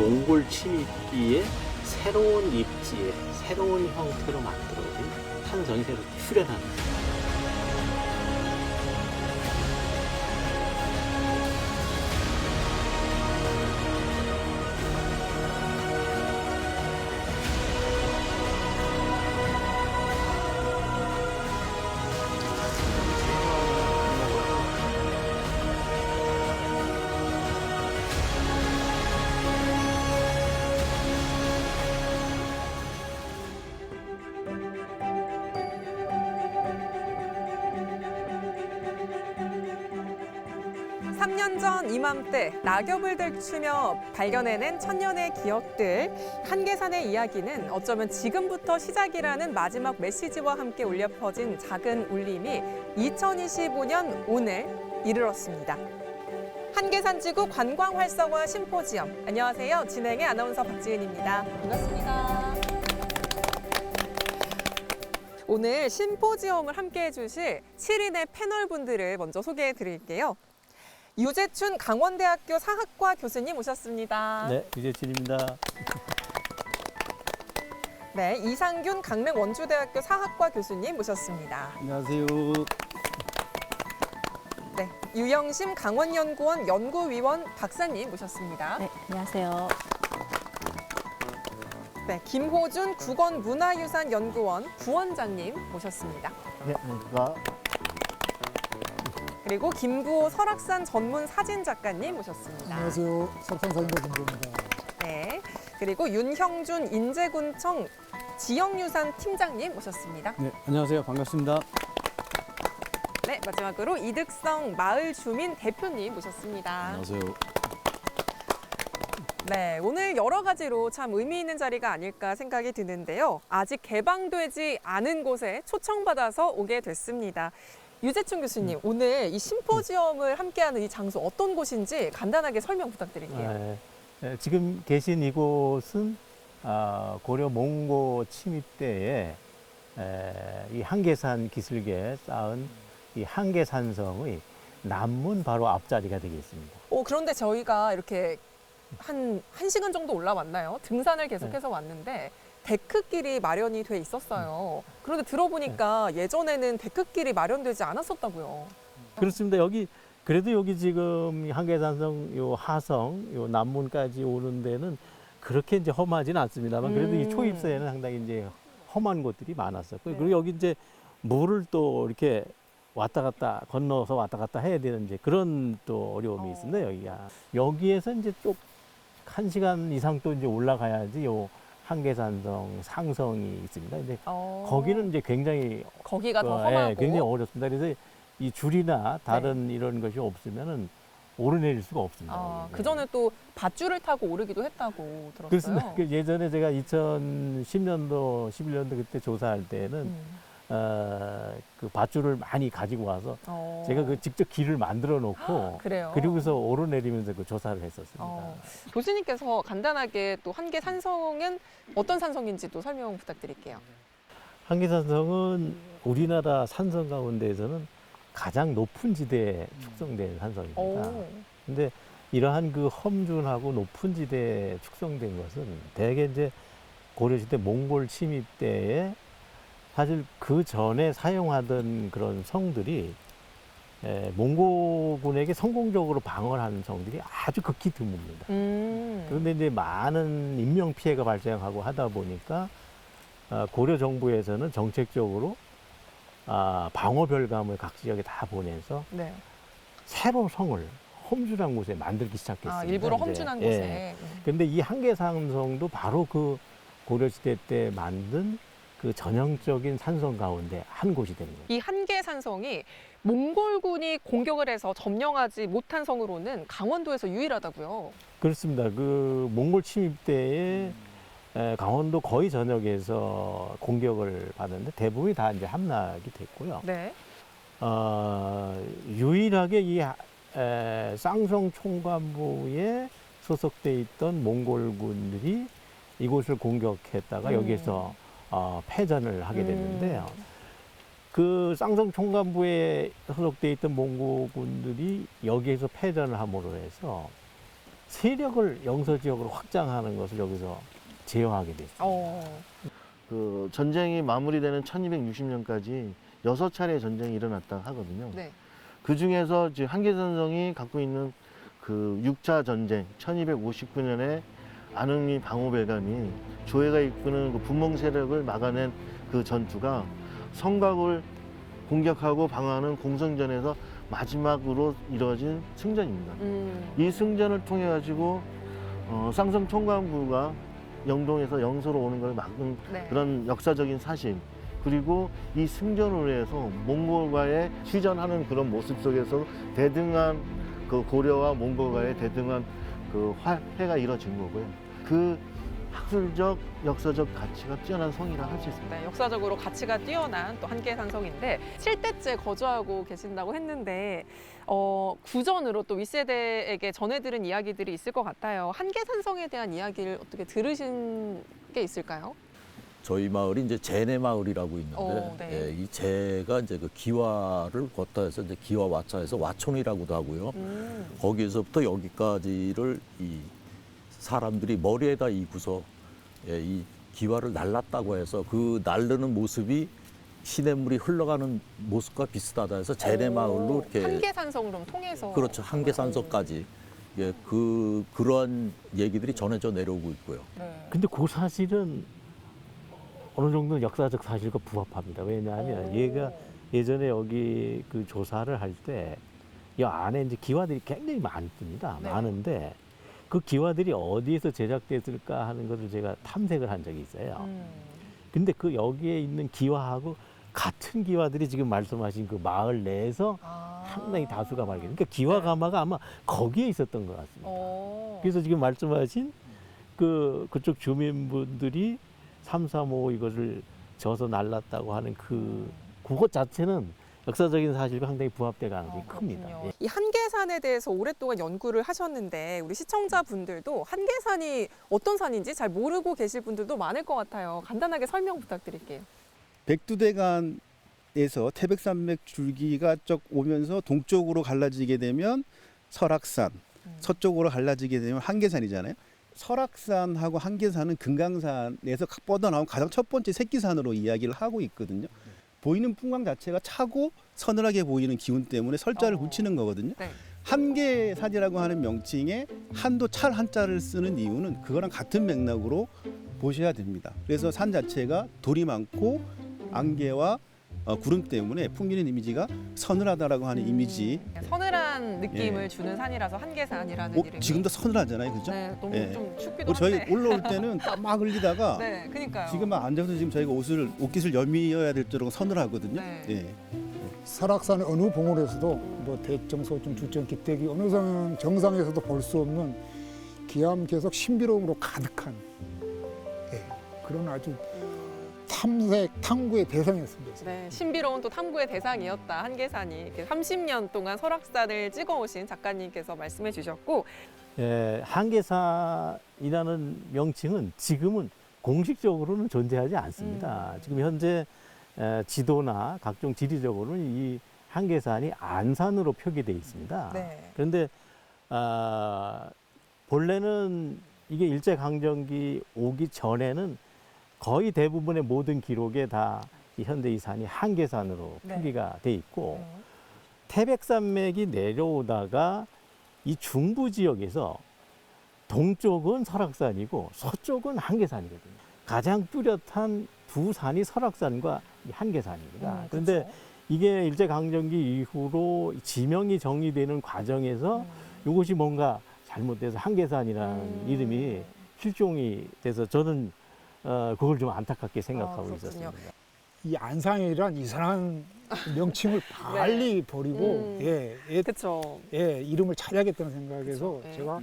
몽골 침입기의 새로운 입지에 새로운 형태로 만들어진 산성이 새로 출현하는 거예요. 삼 년 전 이맘때 낙엽을 들추며 발견해낸 천년의 기억들. 한계산의 이야기는 어쩌면 지금부터 시작이라는 마지막 메시지와 함께 울려 퍼진 작은 울림이 2025년 오늘 이르렀습니다. 한계산지구 관광 활성화 심포지엄. 안녕하세요. 진행의 아나운서 박지은입니다. 반갑습니다. 오늘 심포지엄을 함께해 주실 7인의 패널 분들을 먼저 소개해 드릴게요. 유재춘 강원대학교 사학과 교수님 오셨습니다. 네, 유재춘입니다. 네, 이상균 강릉 원주대학교 사학과 교수님 모셨습니다. 안녕하세요. 네, 유영심 강원연구원 연구위원 박사님 모셨습니다. 네, 안녕하세요. 네, 김호준 국원문화유산연구원 부원장님 모셨습니다. 네, 안녕하십니까. 그리고 김부호 설악산 전문 사진작가님 모셨습니다. 안녕하세요. 석산사진가 김부호입니다. 네, 그리고 윤형준 인제군청 지역유산 팀장님 모셨습니다. 네, 안녕하세요. 반갑습니다. 네, 마지막으로 이득성 마을주민 대표님 모셨습니다. 안녕하세요. 네, 오늘 여러 가지로 참 의미 있는 자리가 아닐까 생각이 드는데요. 아직 개방되지 않은 곳에 초청받아서 오게 됐습니다. 유재춘 교수님, 오늘 이 심포지엄을 함께하는 이 장소 어떤 곳인지 간단하게 설명 부탁드릴게요. 지금 계신 이곳은 고려 몽고 침입 때에 이 한계산 기슭에 쌓은 이 한계산성의 남문 바로 앞자리가 되겠습니다. 그런데 저희가 이렇게 한 시간 정도 올라왔나요? 등산을 계속해서 왔는데 데크길이 마련이 돼 있었어요. 그런데 들어보니까 예전에는 데크길이 마련되지 않았었다고요. 그렇습니다. 그래도 여기 지금 한계산성 요 하성, 요 남문까지 오는 데는 그렇게 이제 험하지는 않습니다만 그래도 이 초입서에는 상당히 이제 험한 곳들이 많았었고 네. 그리고 여기 이제 물을 또 이렇게 왔다 갔다 건너서 왔다 갔다 해야 되는 이제 그런 또 어려움이 있습니다. 여기가 여기에서 이제 쭉 1시간 이상 또 이제 올라가야지 요 한계산성 상성이 있습니다. 이제 거기는 이제 굉장히 거기가 더 험하고 굉장히 어렵습니다. 그래서 이 줄이나 다른 이런 것이 없으면은 오르내릴 수가 없습니다. 그 전에 또 밧줄을 타고 오르기도 했다고 들었어요. 그렇습니다. 그 예전에 제가 2010년도, 11년도 그때 조사할 때는 그 밧줄을 많이 가지고 와서 제가 그 직접 길을 만들어 놓고 그래요? 그리고서 오르내리면서 그 조사를 했었습니다. 교수님께서 간단하게 또 한계산성은 어떤 산성인지 또 설명 부탁드릴게요. 한계산성은 우리나라 산성 가운데에서는 가장 높은 지대에 축성된 산성입니다. 근데 이러한 그 험준하고 높은 지대에 축성된 것은 대개 이제 고려시대 몽골 침입 때에 사실 그 전에 사용하던 그런 성들이 몽고군에게 성공적으로 방어하는 성들이 아주 극히 드뭅니다. 그런데 이제 많은 인명 피해가 발생하고 하다 보니까 고려 정부에서는 정책적으로 방어 별감을 각 지역에 다 보내서 새로 성을 험준한 곳에 만들기 시작했습니다. 일부러 험준한 곳에. 그런데 이 한계산성도 바로 그 고려시대 때 만든 그 전형적인 산성 가운데 한 곳이 되는 거죠. 이 한계산성이 몽골군이 공격을 해서 점령하지 못한 성으로는 강원도에서 유일하다고요. 그렇습니다. 그 몽골 침입 때에 강원도 거의 전역에서 공격을 받았는데 대부분이 다 이제 함락이 됐고요. 네. 유일하게 이 쌍성 총관부에 소속돼 있던 몽골군들이 이곳을 공격했다가 여기에서 패전을 하게 됐는데요. 그 쌍성 총관부에 소속돼 있던 몽고군들이 여기에서 패전을 함으로 해서 세력을 영서 지역으로 확장하는 것을 여기서 제어하게 됐어요. 그 전쟁이 마무리되는 1260년까지 6차례의 전쟁이 일어났다 하거든요. 네. 그 중에서 지금 한계산성이 갖고 있는 그 6차 전쟁 1259년에 안흥리 방호배감이 조회가 이끄는 그 분몽 세력을 막아낸 그 전투가 성곽을 공격하고 방어하는 공성전에서 마지막으로 이루어진 승전입니다. 이 승전을 통해 가지고 쌍성 총관부가 영동에서 영서로 오는 걸 막은 네. 그런 역사적인 사실, 그리고 이 승전으로 해서 몽골과의 휴전하는 그런 모습 속에서 대등한 그 고려와 몽골과의 대등한 그 화해가 이루어진 거고요. 그 학술적, 역사적 가치가 뛰어난 성이라 할 수 있습니다. 네, 역사적으로 가치가 뛰어난 또 한계산성인데 7대째 거주하고 계신다고 했는데 구전으로 또 윗세대에게 전해들은 이야기들이 있을 것 같아요. 한계산성에 대한 이야기를 어떻게 들으신 게 있을까요? 저희 마을이 이제 제내 마을이라고 있는데 네. 예, 이 제가 이제 그 기와를 걷다 해서 이제 기와 와차해서 와촌이라고도 하고요. 거기에서부터 여기까지를 이 사람들이 머리에다 이고서 예, 이 기와를 날랐다고 해서 그 날르는 모습이 시냇물이 흘러가는 모습과 비슷하다 해서 제내 마을로 이렇게 한계산성으로 통해서 그렇죠. 한계산서까지 예, 그러한 얘기들이 전해져 내려오고 있고요. 네. 근데 그 사실은 어느 정도 역사적 사실과 부합합니다. 왜냐하면 얘가 예전에 여기 그 조사를 할 때 이 안에 이제 기와들이 굉장히 많습니다. 네. 많은데 그 기와들이 어디에서 제작됐을까 하는 것을 제가 탐색을 한 적이 있어요. 근데 그 여기에 있는 기와하고 같은 기와들이 지금 말씀하신 그 마을 내에서 상당히 다수가 발견. 그러니까 기와 가마가 아마 거기에 있었던 것 같습니다. 그래서 지금 말씀하신 그쪽 주민분들이 335 이것을 져서 날랐다고 하는 그것 자체는 역사적인 사실과 상당히 부합될 가능성이 큽니다. 그렇군요. 예. 이 한계산에 대해서 오랫동안 연구를 하셨는데 우리 시청자분들도 한계산이 어떤 산인지 잘 모르고 계실 분들도 많을 것 같아요. 간단하게 설명 부탁드릴게요. 백두대간에서 태백산맥 줄기가 쭉 오면서 동쪽으로 갈라지게 되면 설악산, 서쪽으로 갈라지게 되면 한계산이잖아요. 설악산하고 한계산은 금강산에서 뻗어나온 가장 첫 번째 새끼산으로 이야기를 하고 있거든요. 보이는 풍광 자체가 차고 서늘하게 보이는 기운 때문에 설자를 붙이는 거거든요. 네. 한계산이라고 하는 명칭에 한도 찰 한자를 쓰는 이유는 그거랑 같은 맥락으로 보셔야 됩니다. 그래서 산 자체가 돌이 많고 안개와 구름 때문에 풍기는 이미지가 서늘하다라고 하는 이미지. 서늘한 느낌을 예. 주는 산이라서 한계산이라는 이름이. 지금도 서늘하잖아요, 그죠? 네, 너무 예. 좀 춥기도 우리 저희 한데. 올라올 때는 땀 막 흘리다가 네, 그러니까요. 지금 막 앉아서 지금 저희가 옷깃을 여미어야 될 정도로 서늘하거든요. 네. 예. 설악산 어느 봉우리에서도 뭐 대청, 소청, 주청, 기대기 어느 정상에서도 볼 수 없는 기암계석 신비로움으로 가득한 그런 아주 탐색, 탐구의 대상이었습니다. 네, 신비로운 또 탐구의 대상이었다 한계산이. 이렇게 30년 동안 설악산을 찍어오신 작가님께서 말씀해 주셨고, 예, 한계산이라는 명칭은 지금은 공식적으로는 존재하지 않습니다. 지금 현재 지도나 각종 지리적으로는 이 한계산이 안산으로 표기되어 있습니다. 네. 그런데 본래는 이게 일제강점기 오기 전에는 거의 대부분의 모든 기록에 다 이 현대 이 산이 한계산으로 네. 표기가 돼 있고 태백산맥이 내려오다가 이 중부 지역에서 동쪽은 설악산이고 서쪽은 한계산이거든요. 가장 뚜렷한 두 산이 설악산과 이 한계산입니다. 그런데 그렇죠. 이게 일제강점기 이후로 지명이 정리되는 과정에서 이것이 뭔가 잘못돼서 한계산이라는 이름이 실종이 돼서 저는 그걸 좀 안타깝게 생각하고 그렇군요. 있었습니다. 이 안상이란 이상한 명칭을 빨리 버리고 그렇죠. 이름을 찾아야겠다는 생각에서 그쵸, 예. 제가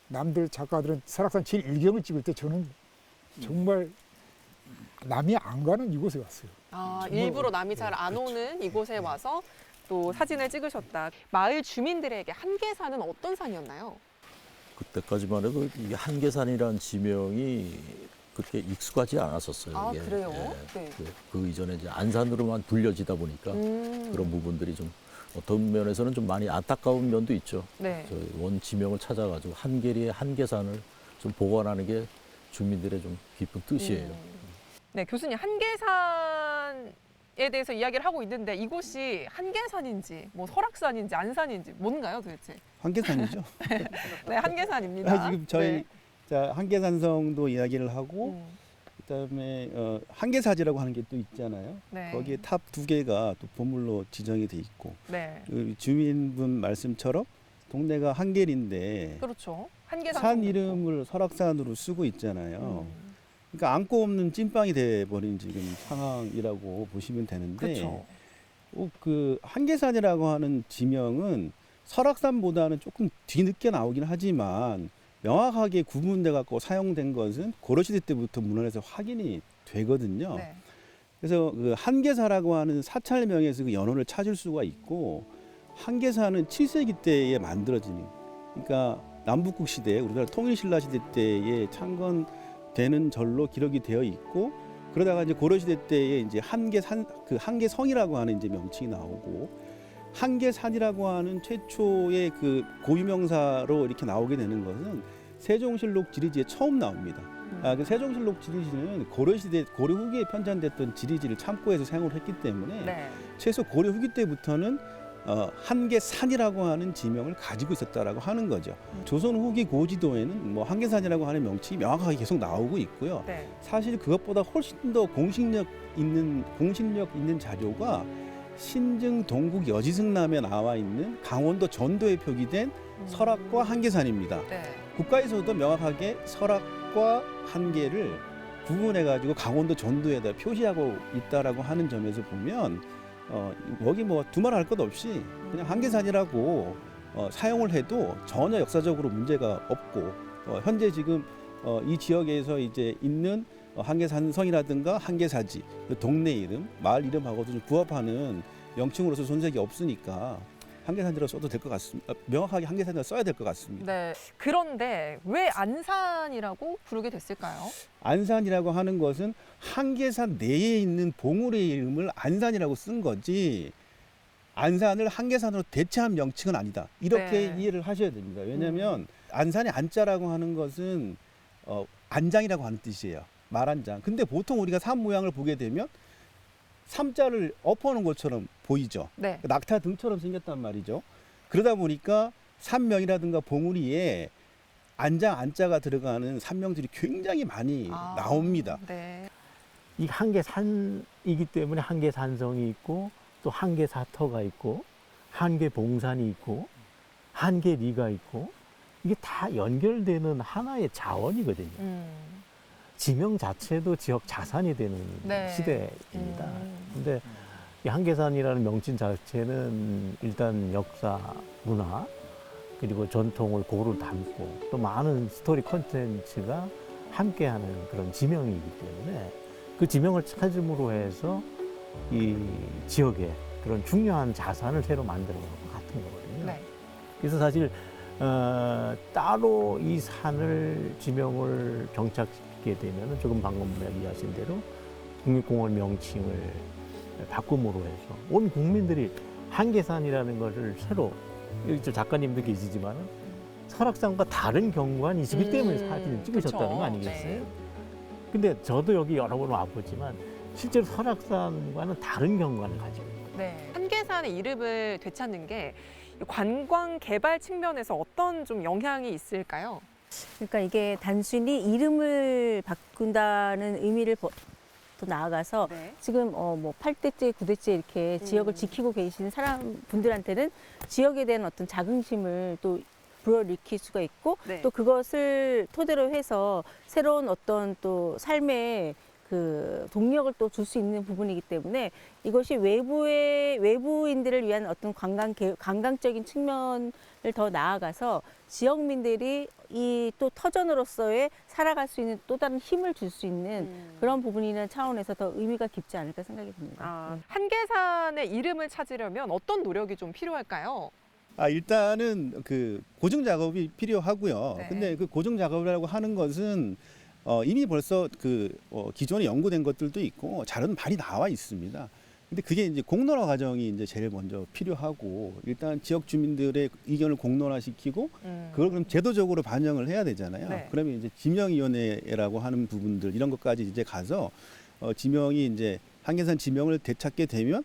남들 작가들은 설악산 제1경을 찍을 때 저는 정말 남이 안 가는 이곳에 왔어요. 정말 일부러 남이 잘 안 오는 이곳에 와서 또 사진을 찍으셨다. 마을 주민들에게 한계산은 어떤 산이었나요? 그때까지만 해도 이 한계산이라는 지명이 그렇게 익숙하지 않았었어요. 아, 이게. 그래요? 예. 네. 그 이전에 이제 안산으로만 불려지다 보니까 그런 부분들이 좀 어떤 면에서는 좀 많이 안타까운 면도 있죠. 네. 저희 원 지명을 찾아가지고 한계리의 한계산을 좀 보관하는 게 주민들의 좀 깊은 뜻이에요. 네, 교수님 한계산에 대해서 이야기를 하고 있는데 이곳이 한계산인지 뭐 설악산인지 안산인지 뭔가요 도대체? 한계산이죠. 네, 한계산입니다. 지금 저희 네. 자 한계산성도 이야기를 하고 그다음에 한계사지라고 하는 게 또 있잖아요. 네. 거기에 탑 2개가 또 보물로 지정이 돼 있고 네. 그 주민분 말씀처럼 동네가 한계리인데 그렇죠. 한계산 산 성도 이름을 설악산으로 쓰고 있잖아요. 있고. 그러니까 안고 없는 찐빵이 돼버린 지금 상황이라고 보시면 되는데 그렇죠. 그 한계산이라고 하는 지명은 설악산보다는 조금 뒤늦게 나오긴 하지만 명확하게 구분돼 갖고 사용된 것은 고려시대 때부터 문헌에서 확인이 되거든요. 네. 그래서 그 한계사라고 하는 사찰명에서 그 연원을 찾을 수가 있고 한계사는 7세기 때에 만들어진 그러니까 남북국 시대 우리나라 통일신라 시대 때에 창건되는 절로 기록이 되어 있고 그러다가 이제 고려시대 때에 이제 한계산 그 한계성이라고 하는 이제 명칭이 나오고 한계산이라고 하는 최초의 그 고유명사로 이렇게 나오게 되는 것은 세종실록 지리지에 처음 나옵니다. 그 세종실록 지리지는 고려시대 고려 후기에 편찬됐던 지리지를 참고해서 사용을 했기 때문에 네. 최소 고려 후기 때부터는 한계산이라고 하는 지명을 가지고 있었다라고 하는 거죠. 조선 후기 고지도에는 뭐 한계산이라고 하는 명칭이 명확하게 계속 나오고 있고요. 네. 사실 그것보다 훨씬 더 공신력 있는 자료가 신증 동국 여지승남에 나와 있는 강원도 전도에 표기된 설악과 한계산입니다. 네. 국가에서도 명확하게 설악과 한계를 구분해 가지고 강원도 전도에다 표시하고 있다라고 하는 점에서 보면 여기 뭐 두말할 것 없이 그냥 한계산이라고 사용을 해도 전혀 역사적으로 문제가 없고 현재 지금 이 지역에서 이제 있는 한계산성이라든가 한계사지 그 동네 이름, 마을 이름하고도 좀 부합하는 명칭으로서 손색이 없으니까 한계산이라고 써도 될 것 같습니다. 명확하게 한계산이라고 써야 될 것 같습니다. 네. 그런데 왜 안산이라고 부르게 됐을까요? 안산이라고 하는 것은 한계산 내에 있는 봉우리의 이름을 안산이라고 쓴 거지 안산을 한계산으로 대체한 명칭은 아니다. 이렇게 네. 이해를 하셔야 됩니다. 왜냐하면 안산의 안자라고 하는 것은 안장이라고 하는 뜻이에요. 말안장. 근데 보통 우리가 산 모양을 보게 되면 삼자를 엎어놓은 것처럼 보이죠. 네. 낙타 등처럼 생겼단 말이죠. 그러다 보니까 산명이라든가 봉우리에 안장 안자가 들어가는 산명들이 굉장히 많이 나옵니다. 네. 이 한계산이기 때문에 한계산성이 있고 또 한계사터가 있고 한계봉산이 있고 한계리가 있고 이게 다 연결되는 하나의 자원이거든요. 지명 자체도 지역 자산이 되는 네. 시대입니다. 근데 이 한계산이라는 명칭 자체는 일단 역사, 문화, 그리고 전통을 고루 담고 또 많은 스토리 콘텐츠가 함께하는 그런 지명이기 때문에 그 지명을 찾음으로 해서 이 지역에 그런 중요한 자산을 새로 만드는 것 같은 거거든요. 네. 그래서 사실 따로 이 산을 지명을 정착시키게 되면 조금 방금 이야기하신 대로 국립공원 명칭을 바꿈으로 해서 온 국민들이 한계산이라는 것을 새로 여기 저 작가님도 계시지만은 설악산과 다른 경관이시기 때문에 사진을 찍으셨다는 그쵸. 거 아니겠어요? 네. 근데 저도 여기 여러 번 와보지만 실제로 설악산과는 다른 경관을 가지고 있어요. 네. 한계산의 이름을 되찾는 게 관광 개발 측면에서 어떤 좀 영향이 있을까요? 그러니까 이게 단순히 이름을 바꾼다는 의미를 더 나아가서 네. 지금 뭐 8대째, 9대째 이렇게 지역을 지키고 계시는 사람분들한테는 지역에 대한 어떤 자긍심을 또 불어일으킬 수가 있고 네. 또 그것을 토대로 해서 새로운 어떤 또 삶의 그 동력을 또 줄 수 있는 부분이기 때문에 이것이 외부인들을 위한 어떤 관광적인 측면을 더 나아가서 지역민들이 이 또 터전으로서의 살아갈 수 있는 또 다른 힘을 줄 수 있는 그런 부분이라는 차원에서 더 의미가 깊지 않을까 생각이 듭니다. 한계산의 이름을 찾으려면 어떤 노력이 좀 필요할까요? 일단은 그 고증 작업이 필요하고요. 네. 근데 그 고증 작업이라고 하는 것은 이미 벌써 기존에 연구된 것들도 있고 자료는 많이 나와 있습니다. 근데 그게 이제 공론화 과정이 이제 제일 먼저 필요하고 일단 지역 주민들의 의견을 공론화시키고 그걸 그럼 제도적으로 반영을 해야 되잖아요. 네. 그러면 이제 지명위원회라고 하는 부분들 이런 것까지 이제 가서 지명이 이제 한계산 지명을 되찾게 되면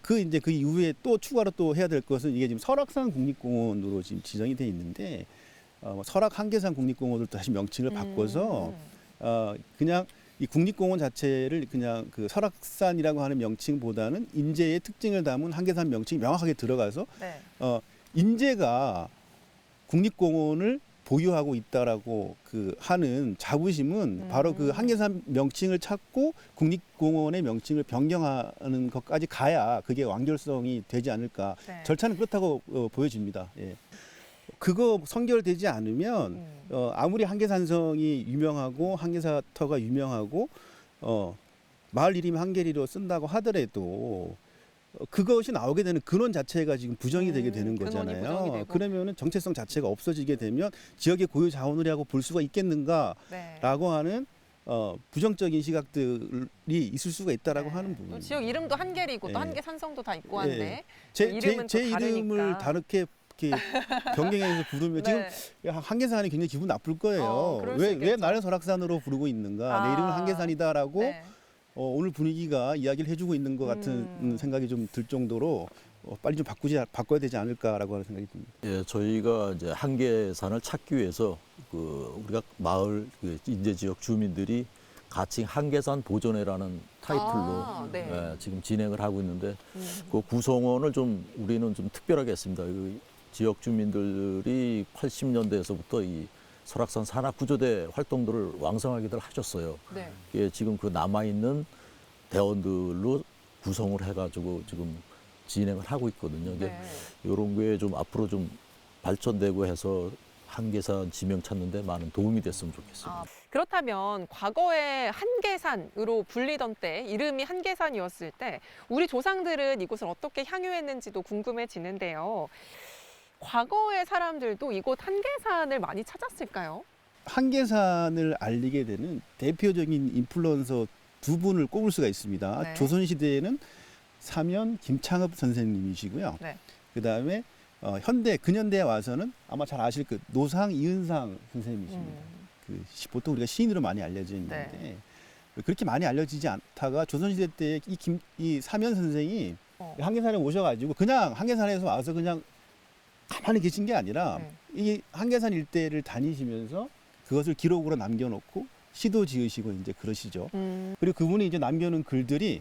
그 이후에 또 추가로 또 해야 될 것은 이게 지금 설악산 국립공원으로 지금 지정이 돼 있는데 설악 한계산 국립공원으로 다시 명칭을 바꿔서 그냥 이 국립공원 자체를 그냥 그 설악산이라고 하는 명칭보다는 인제의 특징을 담은 한계산 명칭이 명확하게 들어가서 네. 인제가 국립공원을 보유하고 있다라고 하는 자부심은 바로 그 한계산 명칭을 찾고 국립공원의 명칭을 변경하는 것까지 가야 그게 완결성이 되지 않을까. 네. 절차는 그렇다고 보여집니다. 예. 그거 선결되지 않으면 아무리 한계산성이 유명하고 한계사터가 유명하고 마을 이름 한계리로 쓴다고 하더라도 그것이 나오게 되는 근원 자체가 지금 부정이 되게 되는 근원이 부정이 거잖아요. 되고. 그러면은 정체성 자체가 없어지게 되면 지역의 고유 자원이라고 볼 수가 있겠는가라고 네. 하는 부정적인 시각들이 있을 수가 있다라고 네. 하는 또 부분. 지역 이름도 한계리고 또 예. 한계산성도 다 있고 예. 한데 제 이름은 또 이름을 다르니까. 다르게 이렇게 변경해서 부르면 네. 지금 한계산이 굉장히 기분 나쁠 거예요. 그럴 수 왜 있겠죠. 나를 설악산으로 부르고 있는가? 내 이름은 한계산이다라고 네. 오늘 분위기가 이야기를 해주고 있는 것 같은 생각이 좀 들 정도로 빨리 좀 바꿔야 되지 않을까라고 하는 생각이 듭니다. 예, 저희가 이제 한계산을 찾기 위해서 우리가 마을 인제 지역 주민들이 가칭 한계산 보존회라는 타이틀로 네. 예, 지금 진행을 하고 있는데 그 구성원을 좀 우리는 좀 특별하게 했습니다. 지역 주민들이 80년대에서부터 이 설악산 산악구조대 활동들을 왕성하게들 하셨어요. 네. 예, 지금 그 남아있는 대원들로 구성을 해가지고 지금 진행을 하고 있거든요. 네. 이런 게 좀 앞으로 좀 발전되고 해서 한계산 지명 찾는 데 많은 도움이 됐으면 좋겠습니다. 그렇다면 과거에 한계산으로 불리던 때 이름이 한계산이었을 때 우리 조상들은 이곳을 어떻게 향유했는지도 궁금해지는데요. 과거의 사람들도 이곳 한계산을 많이 찾았을까요? 한계산을 알리게 되는 대표적인 인플루언서 두 분을 꼽을 수가 있습니다. 네. 조선시대에는 사면 김창업 선생님이시고요. 네. 그다음에 근현대에 와서는 아마 잘 아실 노상 이은상 선생님이십니다. 보통 우리가 시인으로 많이 알려져 있는데 네. 그렇게 많이 알려지지 않다가 조선시대 때 이 사면 선생이 한계산에 오셔가지고 그냥 한계산에서 와서 그냥 가만히 계신 게 아니라 이 한계산 일대를 다니시면서 그것을 기록으로 남겨놓고 시도 지으시고 이제 그러시죠. 그리고 그분이 이제 남겨놓은 글들이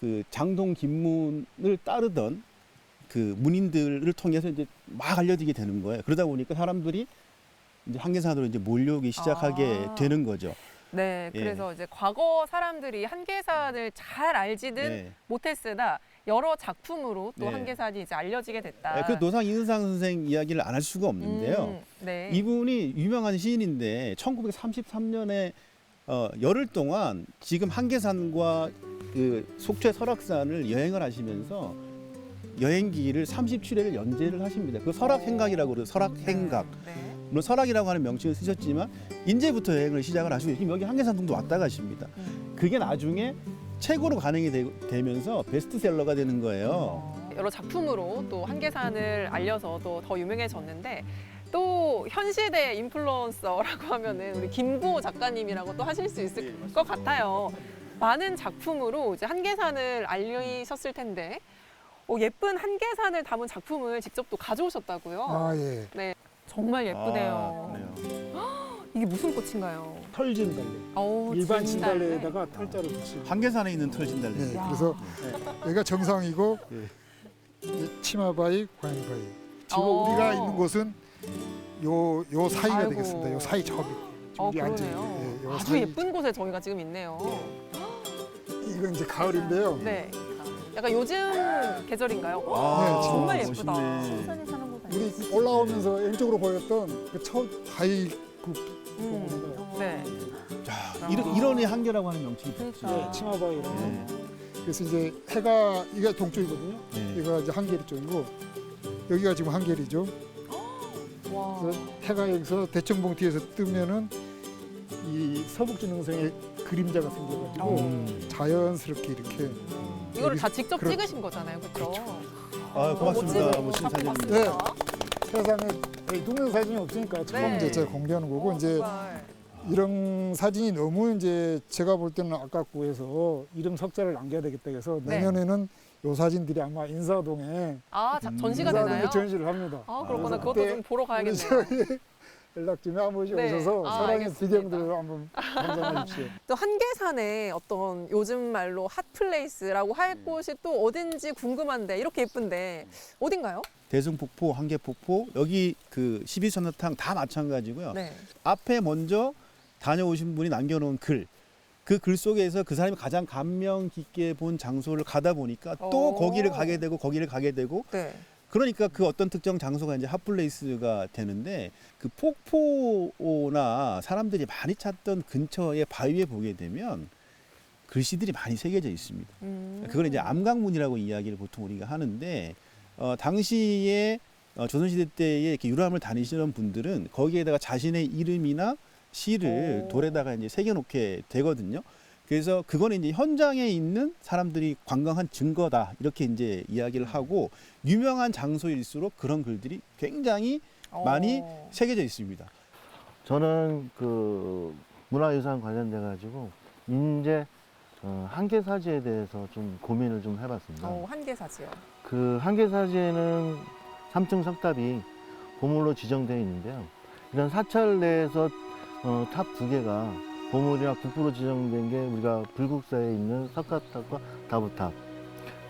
그 장동 김문을 따르던 그 문인들을 통해서 이제 막 알려지게 되는 거예요. 그러다 보니까 사람들이 이제 한계산으로 이제 몰려오기 시작하게 되는 거죠. 네, 그래서 이제 과거 사람들이 한계산을 잘 알지는 못했으나 여러 작품으로 또 한계산이 이제 알려지게 됐다. 그 노상 이은상 선생 이야기를 안 할 수가 없는데요. 네. 이분이 유명한 시인인데 1933년에 열흘 동안 지금 한계산과 그 속초의 설악산을 여행을 하시면서 여행기를 37회를 연재를 하십니다. 그 설악행각이라고 그래요. 설악행각. 네. 물론 설악이라고 하는 명칭을 쓰셨지만 인제부터 여행을 시작을 하시고 지금 여기 한계산동도 왔다 가십니다. 그게 나중에 책으로 간행이 되면서 베스트셀러가 되는 거예요. 여러 작품으로 또 한계산을 알려서 또 더 유명해졌는데 또 현 시대 인플루언서라고 하면은 우리 김구호 작가님이라고 또 하실 수 있을 것 같아요. 많은 작품으로 이제 한계산을 알리셨을 텐데 예쁜 한계산을 담은 작품을 직접 또 가져오셨다고요? 아, 예. 네, 정말 예쁘네요. 이게 무슨 꽃인가요? 털진달래. 일반 진달래에다가 털자를 붙이고. 한계산에 있는 털진달래. 네, 그래서 여기가 정상이고 이 치마바위, 고양이바위. 지금 우리가 있는 곳은 요 사이가 아이고. 되겠습니다. 요 사이 저기. 우리 앉아 있는, 그러네요. 요 아주 사이. 예쁜 곳에 저희가 지금 있네요. 이건 이제 가을인데요. 네. 약간 요즘 계절인가요? 네, 지금 정말 멋있네. 예쁘다. 신선에 사는 곳 아니에요? 우리 올라오면서 왼쪽으로 보였던 그 첫 바위 그 네. 자, 이런 한계라고 하는 명칭이 그러니까. 네, 치마바위라고. 네. 그래서 이제 해가 이게 동쪽이거든요. 네. 여기가 이제 한계리 쪽이고 여기가 지금 한계리죠. 와. 그래서 해가 여기서 대청봉 뒤에서 뜨면은 이 서북지능성에 그림자가 생겨가지고 자연스럽게 이렇게 이거를 다 직접 그렇죠. 찍으신 거잖아요, 그렇죠? 아, 고맙습니다. 멋진 사진입니다. 네. 세상에 동영사진이 없으니까 처음 네. 이제 제가 공개하는 거고 이제 정말. 이런 사진이 너무 이제 제가 볼 때는 아깝고 해서 이름 석자를 남겨야 되겠다 해서 네. 내년에는 요 사진들이 아마 인사동에 전시가 인사동에 되나요? 전시를 합니다. 아, 그렇구나. 그래서 그것도 그때 좀 보러 우리 가야겠네요. 저희 연락 좀 한 번씩 네. 오셔서 아, 사랑의 알겠습니다. 비경들을 한번 감상해 주십시오. 또 한계산에 어떤 요즘 말로 핫플레이스라고 할 곳이 또 어딘지 궁금한데 이렇게 예쁜데 어딘가요? 대승폭포, 한계폭포, 여기 그 12선화탕 다 마찬가지고요. 네. 앞에 먼저 다녀오신 분이 남겨놓은 글, 그 글 속에서 그 사람이 가장 감명 깊게 본 장소를 가다 보니까 또 오. 거기를 가게 되고 네. 그러니까 그 어떤 특정 장소가 이제 핫플레이스가 되는데 그 폭포나 사람들이 많이 찾던 근처의 바위에 보게 되면 글씨들이 많이 새겨져 있습니다. 그걸 이제 암강문이라고 이야기를 보통 우리가 하는데 당시에 조선시대 때에 이렇게 유람을 다니시는 분들은 거기에다가 자신의 이름이나 시를 오. 돌에다가 이제 새겨놓게 되거든요. 그래서 그거는 이제 현장에 있는 사람들이 관광한 증거다 이렇게 이제 이야기를 하고 유명한 장소일수록 그런 글들이 굉장히 많이 새겨져 있습니다. 저는 그 문화유산 관련돼 가지고 인제 한계사지에 대해서 좀 고민을 좀 해봤습니다. 한계사지요. 그 한계사지에는 3층 석탑이 보물로 지정되어 있는데요. 이런 사찰 내에서 탑 2개가 보물이나 국부로 지정된 게 우리가 불국사에 있는 석가탑과 다부탑,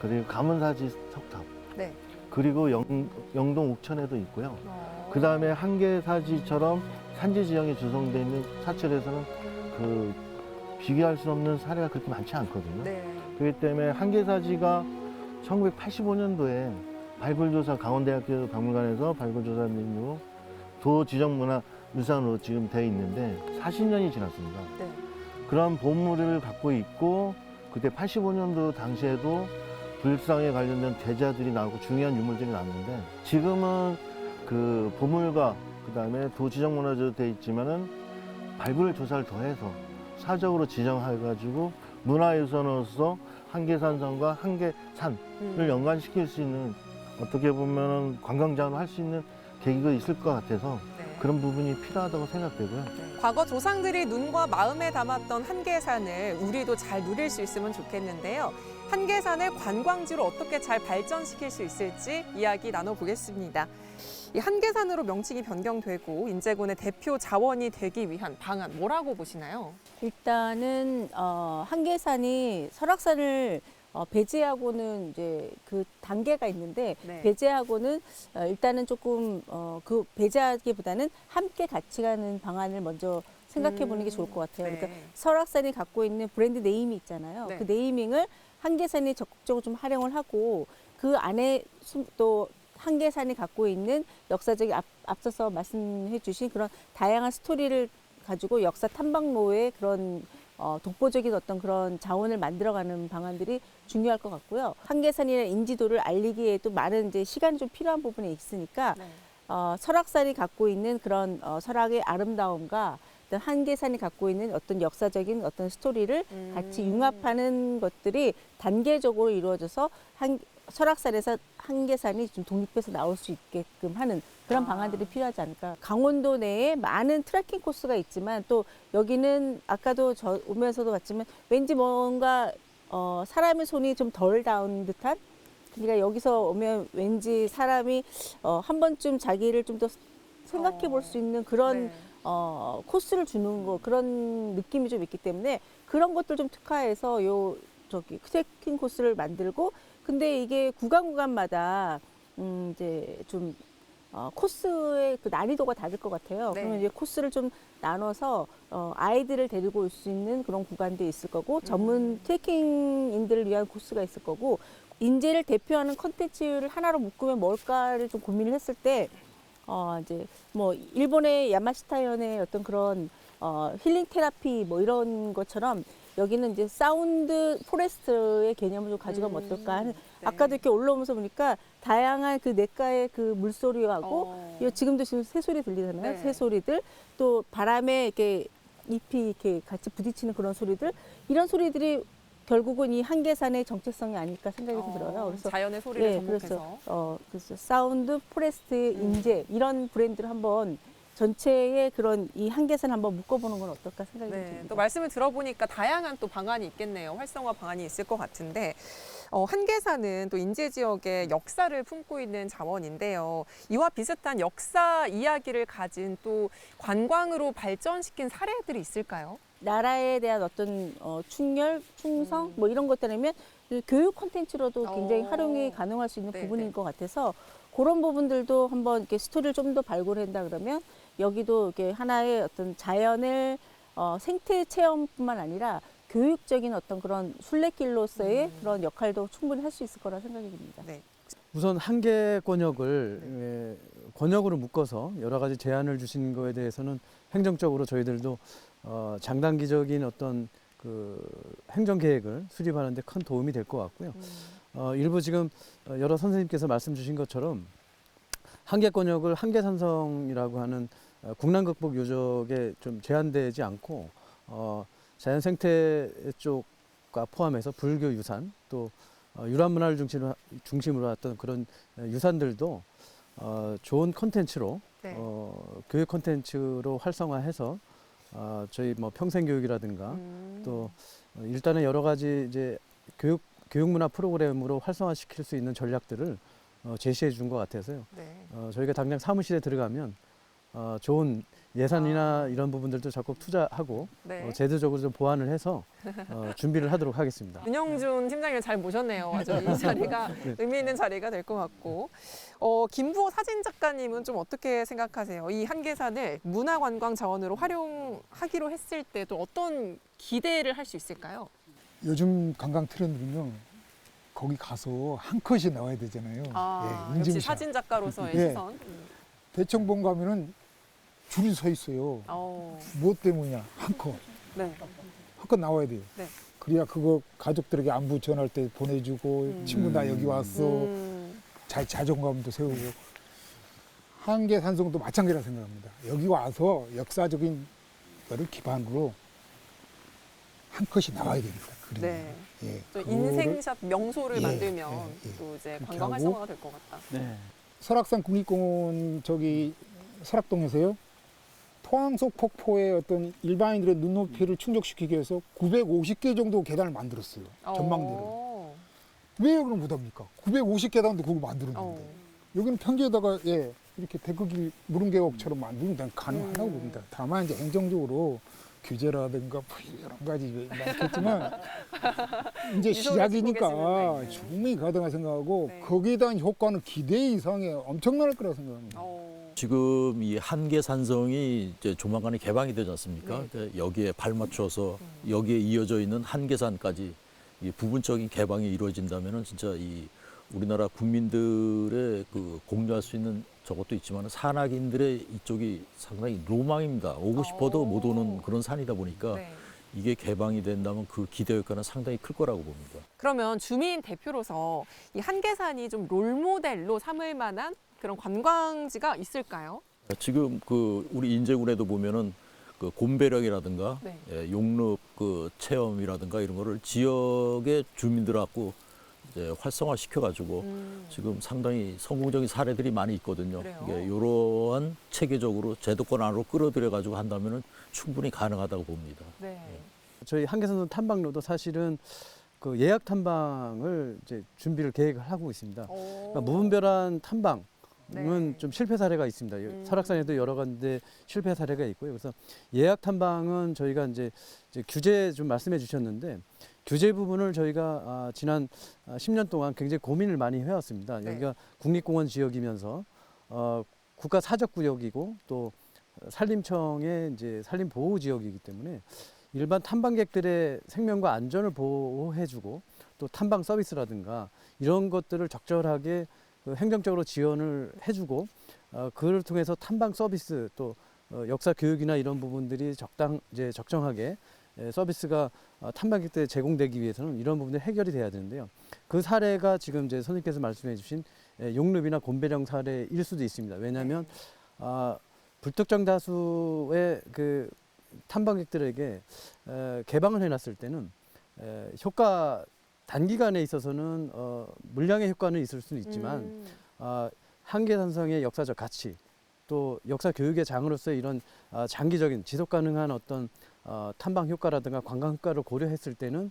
그리고 가문사지 석탑, 네. 그리고 영동 옥천에도 있고요. 그 다음에 한계사지처럼 산지 지형에 조성되어 있는 사찰에서는 그 비교할 수 없는 사례가 그렇게 많지 않거든요. 네. 그렇기 때문에 한계사지가 1985년도에 발굴조사 강원대학교 박물관에서 발굴조사 능력 도지정문화유산으로 지금 돼 있는데 40년이 지났습니다. 네. 그런 보물을 갖고 있고 그때 85년도 당시에도 불상에 관련된 대자들이 나오고 중요한 유물들이 나왔는데 지금은 그 보물과 그다음에 도지정문화재로 돼 있지만은 발굴 조사를 더해서 사적으로 지정해가지고 문화유산으로서 한계산성과 한계산을 연관시킬 수 있는 어떻게 보면 관광장으로 할 수 있는 계기가 있을 것 같아서 네. 그런 부분이 필요하다고 생각되고요. 과거 조상들이 눈과 마음에 담았던 한계산을 우리도 잘 누릴 수 있으면 좋겠는데요. 한계산을 관광지로 어떻게 잘 발전시킬 수 있을지 이야기 나눠보겠습니다. 이 한계산으로 명칭이 변경되고 인제군의 대표 자원이 되기 위한 방안 뭐라고 보시나요? 일단은 한계산이 설악산을 배제하고는 이제 그 단계가 있는데 네. 배제하고는 일단은 조금 그 배제하기보다는 함께 같이 가는 방안을 먼저 생각해 보는 게 좋을 것 같아요. 네. 그러니까 설악산이 갖고 있는 브랜드 네임이 있잖아요. 네. 그 네이밍을 한계산이 적극적으로 좀 활용을 하고 그 안에 또 한계산이 갖고 있는 역사적인 앞서서 말씀해 주신 그런 다양한 스토리를 가지고 역사 탐방로의 그런 독보적인 어떤 그런 자원을 만들어가는 방안들이 중요할 것 같고요. 한계산이라는 인지도를 알리기에도 많은 이제 시간이 좀 필요한 부분이 있으니까 네. 설악산이 갖고 있는 그런 설악의 아름다움과 어떤 한계산이 갖고 있는 어떤 역사적인 어떤 스토리를 같이 융합하는 것들이 단계적으로 이루어져서 설악산에서 한계산이 좀 독립해서 나올 수 있게끔 하는 그런 방안들이 필요하지 않을까. 강원도 내에 많은 트레킹 코스가 있지만 또 여기는 아까도 저 오면서도 봤지만 왠지 뭔가 사람의 손이 좀 덜 닿은 듯한, 그러니까 여기서 오면 왠지 사람이 한 번쯤 자기를 좀 더 생각해 볼 수 있는 그런 네. 코스를 주는 거, 그런 느낌이 좀 있기 때문에 그런 것들 좀 특화해서 트레킹 코스를 만들고, 근데 이게 구간마다 이제 좀 코스의 그 난이도가 다를 것 같아요. 네. 그러면 이제 코스를 좀 나눠서 아이들을 데리고 올 수 있는 그런 구간도 있을 거고, 전문 트레킹인들을 위한 코스가 있을 거고, 인제를 대표하는 컨텐츠를 하나로 묶으면 뭘까를 좀 고민을 했을 때, 이제 뭐 일본의 야마시타현의 어떤 그런 힐링 테라피 뭐 이런 것처럼 여기는 이제 사운드 포레스트의 개념을 좀 가져가면 어떨까 하는. 네. 아까도 이렇게 올라오면서 보니까 다양한 그 냇가의 그 물소리하고 지금도 지금 새소리 들리잖아요. 네. 새소리들, 또 바람에 이렇게 잎이 이렇게 같이 부딪히는 그런 소리들, 이런 소리들이 결국은 이 한계산의 정체성이 아닐까 생각이 들어요. 그래서 자연의 소리를 네, 접목해서. 그래서 사운드 포레스트 인제 이런 브랜드를 한번 전체의 그런 이 한계산 한번 묶어보는 건 어떨까 생각이 네, 듭니다. 또 말씀을 들어보니까 다양한 또 방안이 있겠네요. 활성화 방안이 있을 것 같은데 한계산은 또 인제 지역의 역사를 품고 있는 자원인데요. 이와 비슷한 역사 이야기를 가진 또 관광으로 발전시킨 사례들이 있을까요? 나라에 대한 어떤 충렬, 충성 뭐 이런 것들이면 교육 콘텐츠로도 굉장히 활용이 가능할 수 있는 네, 부분인 네. 것 같아서 그런 부분들도 한번 이렇게 스토리를 좀 더 발굴한다 그러면 여기도 이렇게 하나의 어떤 자연을 생태 체험뿐만 아니라 교육적인 어떤 그런 순례길로서의 그런 역할도 충분히 할 수 있을 거라 생각이 듭니다. 네. 우선 한계 권역을 권역으로 묶어서 여러 가지 제안을 주신 거에 대해서는 행정적으로 저희들도 장단기적인 어떤 그 행정 계획을 수립하는 데 큰 도움이 될 것 같고요. 일부 지금 여러 선생님께서 말씀 주신 것처럼 한계 권역을 한계산성이라고 하는 국난극복 요적에 좀 제한되지 않고 자연 생태 쪽과 포함해서 불교 유산 또 유람 문화를 중심으로 했던 그런 유산들도 좋은 콘텐츠로 네. 교육 콘텐츠로 활성화해서 저희 뭐 평생교육이라든가 또 일단은 여러 가지 이제 교육 문화 프로그램으로 활성화시킬 수 있는 전략들을 제시해 준 것 같아서요. 네. 저희가 당장 사무실에 들어가면 좋은 예산이나 이런 부분들도 적극 투자하고 네. 제도적으로 좀 보완을 해서 준비를 하도록 하겠습니다. 윤영준 팀장님을 잘 모셨네요. 아주 이 자리가 의미 있는 자리가 될 것 같고. 김부호 사진 작가님은 좀 어떻게 생각하세요? 이 한계산을 문화관광 자원으로 활용하기로 했을 때도 어떤 기대를 할 수 있을까요? 요즘 관광 트렌드는요. 거기 가서 한 컷이 나와야 되잖아요. 예, 역시 인증샷. 사진 작가로서의 예. 시선. 대청봉 가면은 줄이 서 있어요. 무엇 때문이냐? 한 컷. 네. 한 컷 나와야 돼요. 네. 그래야 그거 가족들에게 안부 전할 때 보내주고 친구 나 여기 왔어. 자존감도 세우고. 한계산성도 마찬가지라 생각합니다. 여기 와서 역사적인 거를 기반으로 한 컷이 나와야 됩니다. 그림이. 네. 예, 또 그거를 인생샷 명소를 예, 만들면 예. 또 이제 그렇게 관광 하고 활성화가 될 것 같다. 네. 설악산 국립공원 저기 설악동에서요. 토항속 폭포의 어떤 일반인들의 눈높이를 충족시키기 위해서 950개 정도 계단을 만들었어요. 전망대를. 왜 여기는 못합니까? 950계단도 그거 만들었는데. 여기는 평지에다가 이렇게 데크길 무릉계곡처럼 만들면 난 가능하다고 봅니다. 다만 이제 행정적으로 규제라든가 뭐 여러 가지 많겠지만 이제 시작이니까 충분히 가능하다 생각하고 네. 거기에 대한 효과는 기대 이상의 엄청날 거라고 생각합니다. 지금 이 한계산성이 이제 조만간에 개방이 되지 않습니까? 네. 그러니까 여기에 발맞춰서 여기에 이어져 있는 한계산까지 이 부분적인 개방이 이루어진다면은 진짜 이 우리나라 국민들의 그 공유할 수 있는 저것도 있지만 산악인들의 이쪽이 상당히 로망입니다. 오고 싶어도 못 오는 그런 산이다 보니까 네. 이게 개방이 된다면 그 기대 효과는 상당히 클 거라고 봅니다. 그러면 주민 대표로서 이 한계산이 좀 롤모델로 삼을 만한 그런 관광지가 있을까요? 지금 그 우리 인제군에도 보면은 그 곰배령이라든가 네. 용릉 그 체험이라든가 이런 거를 지역의 주민들하고 이제 활성화 시켜가지고 지금 상당히 성공적인 사례들이 많이 있거든요. 그래요? 이러한 체계적으로 제도권 안으로 끌어들여가지고 한다면은 충분히 가능하다고 봅니다. 네. 저희 한계산성 탐방로도 사실은 그 예약 탐방을 이제 준비를 계획을 하고 있습니다. 그러니까 무분별한 탐방은 네. 좀 실패 사례가 있습니다. 설악산에도 여러 군데 실패 사례가 있고요. 그래서 예약 탐방은 저희가 이제 규제 좀 말씀해 주셨는데 규제 부분을 저희가 지난 10년 동안 굉장히 고민을 많이 해왔습니다. 네. 여기가 국립공원 지역이면서 국가 사적구역이고 또 산림청의 이제 산림보호 지역이기 때문에 일반 탐방객들의 생명과 안전을 보호해주고 또 탐방 서비스라든가 이런 것들을 적절하게 그 행정적으로 지원을 해주고 그를 통해서 탐방 서비스 또 역사 교육이나 이런 부분들이 적정하게 서비스가 탐방객들에 제공되기 위해서는 이런 부분들이 해결이 돼야 되는데요. 그 사례가 지금 이제 선생님께서 말씀해주신 용릉이나 곰배령 사례일 수도 있습니다. 왜냐하면 불특정 다수의 그 탐방객들에게 개방을 해놨을 때는 효과 단기간에 있어서는 물량의 효과는 있을 수는 있지만 한계산성의 역사적 가치 또 역사 교육의 장으로서의 이런 장기적인 지속 가능한 어떤 탐방 효과라든가 관광 효과를 고려했을 때는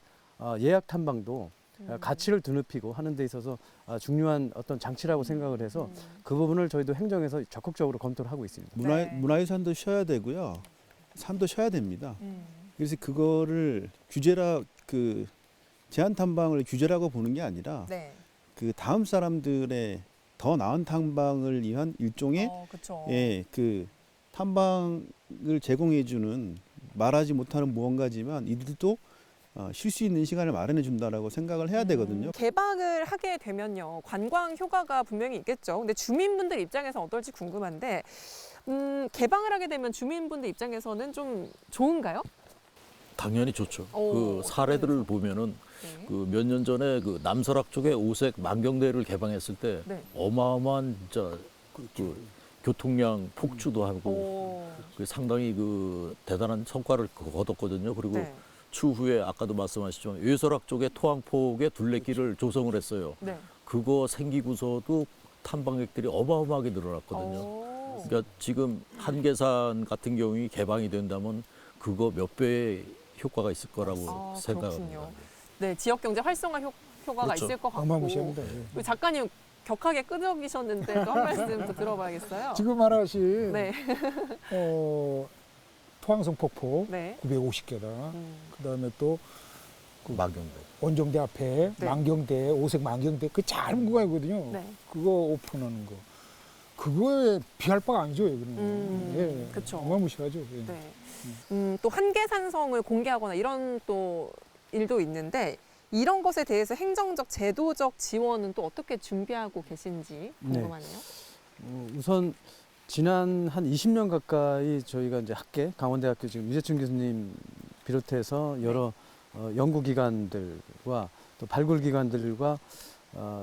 예약 탐방도 가치를 드높이고 하는 데 있어서 중요한 어떤 장치라고 생각을 해서 그 부분을 저희도 행정에서 적극적으로 검토를 하고 있습니다. 문화유산도 쉬어야 되고요. 산도 쉬어야 됩니다. 그래서 그거를 제한 탐방을 규제라고 보는 게 아니라 네. 그 다음 사람들의 더 나은 탐방을 위한 일종의 그쵸. 그 탐방을 제공해주는 말하지 못하는 무언가지만 이들도 쉴 수 있는 시간을 마련해 준다라고 생각을 해야 되거든요. 개방을 하게 되면요, 관광 효과가 분명히 있겠죠. 근데 주민분들 입장에서 어떨지 궁금한데, 개방을 하게 되면 주민분들 입장에서는 좀 좋은가요? 당연히 좋죠. 오, 그 사례들을 보면은 네. 그 몇 년 전에 그 남설악 쪽에 오색 만경대를 개방했을 때 네. 어마어마한 진짜 그 교통량 폭주도 하고 오. 그 상당히 그 대단한 성과를 거뒀거든요. 그리고 네. 추후에 아까도 말씀하셨지만 외설악 쪽에 토항폭에 둘레길을 조성을 했어요. 네. 그거 생기고서도 탐방객들이 어마어마하게 늘어났거든요. 오. 그러니까 지금 한계산 같은 경우에 개방이 된다면 그거 몇 배의 효과가 있을 거라고 생각합니다. 그렇군요. 네, 지역 경제 활성화 효과가 그렇죠. 있을 것 같고. 어마무시합니다. 예. 우리 작가님 격하게 끄덕이셨는데 또 한 말씀 더 들어봐야겠어요. 지금 말하신 네. 토항성 폭포 네. 950개다. 그다음에 또 만경대. 원정대 앞에 네. 만경대, 오색 만경대 그 짧은 구간이거든요. 네. 그거 오픈하는 거. 그거에 비할 바가 아니죠, 여기는. 예. 그쵸. 어마무시하죠. 예. 네. 또 한계산성을 공개하거나 이런 또 일도 있는데 이런 것에 대해서 행정적, 제도적 지원은 또 어떻게 준비하고 계신지 궁금하네요. 우선 지난 한 20년 가까이 저희가 이제 학계, 강원대학교 지금 유재춘 교수님 비롯해서 여러 연구기관들과 또 발굴기관들과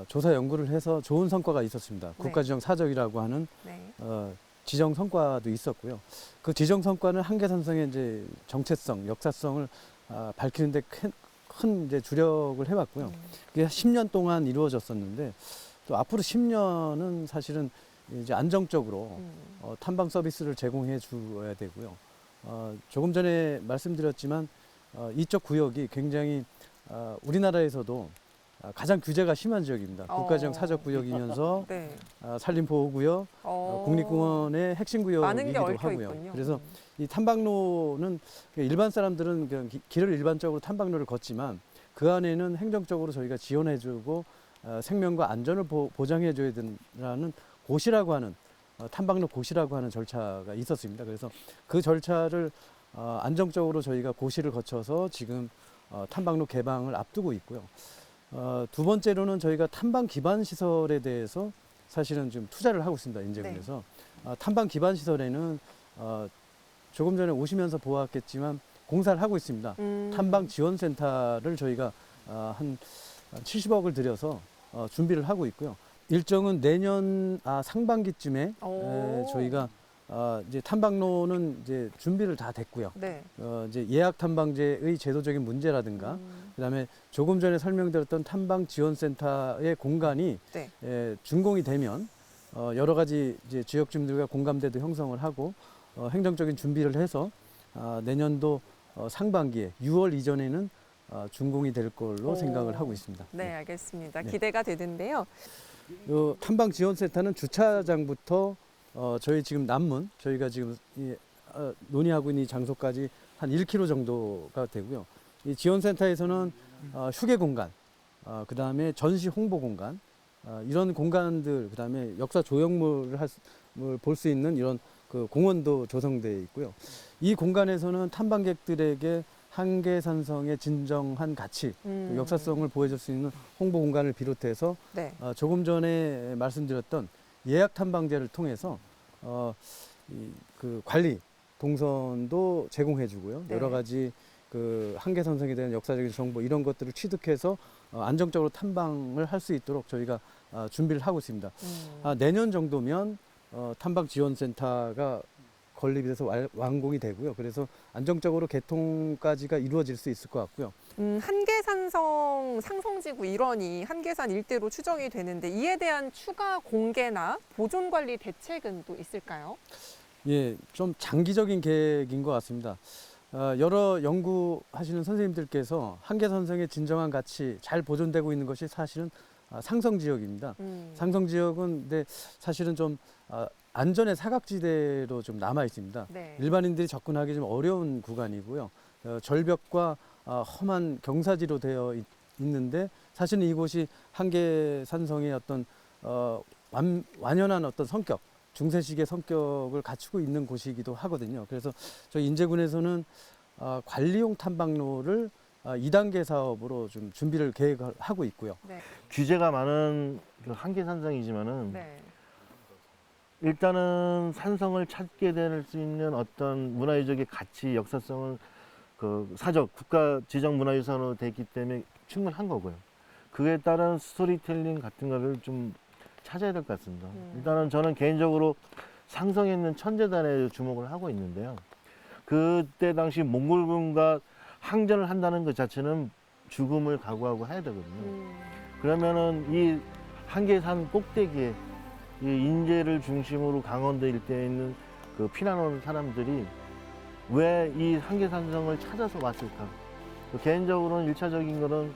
조사 연구를 해서 좋은 성과가 있었습니다. 네. 국가지정 사적이라고 하는 네. 지정 성과도 있었고요. 그 지정 성과는 한계산성의 이제 정체성, 역사성을 밝히는데 큰 이제 주력을 해왔고요. 그게 10년 동안 이루어졌었는데 또 앞으로 10년은 사실은 이제 안정적으로 탐방 서비스를 제공해 주어야 되고요. 조금 전에 말씀드렸지만 이쪽 구역이 굉장히 우리나라에서도 가장 규제가 심한 지역입니다. 국가지정 사적 구역이면서 네. 산림보호구역, 국립공원의 핵심 많은 게 구역이기도 얽혀 하고요. 있군요. 그래서 이 탐방로는 일반 사람들은 그냥 길을 일반적으로 탐방로를 걷지만 그 안에는 행정적으로 저희가 지원해주고 생명과 안전을 보장해줘야 된다는 고시라고 하는 탐방로 고시라고 하는 절차가 있었습니다. 그래서 그 절차를 안정적으로 저희가 고시를 거쳐서 지금 탐방로 개방을 앞두고 있고요. 두 번째로는 저희가 탐방 기반 시설에 대해서 사실은 지금 투자를 하고 있습니다. 인제군에서. 탐방 기반 시설에는 조금 전에 오시면서 보았겠지만 공사를 하고 있습니다. 탐방 지원센터를 저희가 한 70억을 들여서 준비를 하고 있고요. 일정은 내년 상반기쯤에 저희가 이제 탐방로는 이제 준비를 다 됐고요. 네. 이제 예약 탐방제의 제도적인 문제라든가 그다음에 조금 전에 설명드렸던 탐방 지원센터의 공간이 네. 준공이 되면 여러 가지 이제 지역 주민들과 공감대도 형성을 하고 행정적인 준비를 해서 내년도 상반기에 6월 이전에는 준공이 될 걸로 생각을 하고 있습니다. 네, 알겠습니다. 네. 기대가 되는데요. 탐방 지원센터는 주차장부터 저희 지금 남문 저희가 지금 논의하고 있는 이 장소까지 한 1km 정도가 되고요. 이 지원센터에서는 휴게 공간, 그 다음에 전시 홍보 공간, 이런 공간들, 그 다음에 역사 조형물을 볼 수 있는 이런 그 공원도 조성되어 있고요. 이 공간에서는 탐방객들에게 한계산성의 진정한 가치, 또 역사성을 보여줄 수 있는 홍보 공간을 비롯해서 네. 조금 전에 말씀드렸던 예약 탐방제를 통해서 그 관리 동선도 제공해주고요. 네. 여러 가지 그 한계산성에 대한 역사적인 정보 이런 것들을 취득해서 안정적으로 탐방을 할 수 있도록 저희가 준비를 하고 있습니다. 내년 정도면 탐방 지원센터가 건립이 돼서 완공이 되고요. 그래서 안정적으로 개통까지가 이루어질 수 있을 것 같고요. 한계산성 상성지구 일원이 한계산 일대로 추정이 되는데 이에 대한 추가 공개나 보존 관리 대책은 또 있을까요? 예, 좀 장기적인 계획인 것 같습니다. 여러 연구하시는 선생님들께서 한계산성의 진정한 가치 잘 보존되고 있는 것이 사실은 상성 지역입니다. 상성 지역은 근데 사실은 좀 안전의 사각지대로 좀 남아 있습니다. 네. 일반인들이 접근하기 좀 어려운 구간이고요. 절벽과 험한 경사지로 되어 있는데 사실은 이곳이 한계산성의 어떤 완연한 어떤 성격, 중세식의 성격을 갖추고 있는 곳이기도 하거든요. 그래서 저희 인제군에서는 관리용 탐방로를 2단계 사업으로 좀 준비를 계획하고 있고요. 네. 규제가 많은 그 한계산성이지만은 네. 일단은 산성을 찾게 될 수 있는 어떤 문화유적의 가치, 역사성을 그 사적 국가 지정 문화유산으로 돼 있기 때문에 충분한 거고요. 그에 따른 스토리텔링 같은 거를 좀 찾아야 될 것 같습니다. 일단은 저는 개인적으로 상성에 있는 천재단에 주목을 하고 있는데요. 그때 당시 몽골군과 항전을 한다는 것 자체는 죽음을 각오하고 해야 되거든요. 그러면은 이 한계산 꼭대기에 이 인제를 중심으로 강원도 일대에 있는 그 피난 온 사람들이 왜 이 한계산성을 찾아서 왔을까? 개인적으로는 일차적인 거는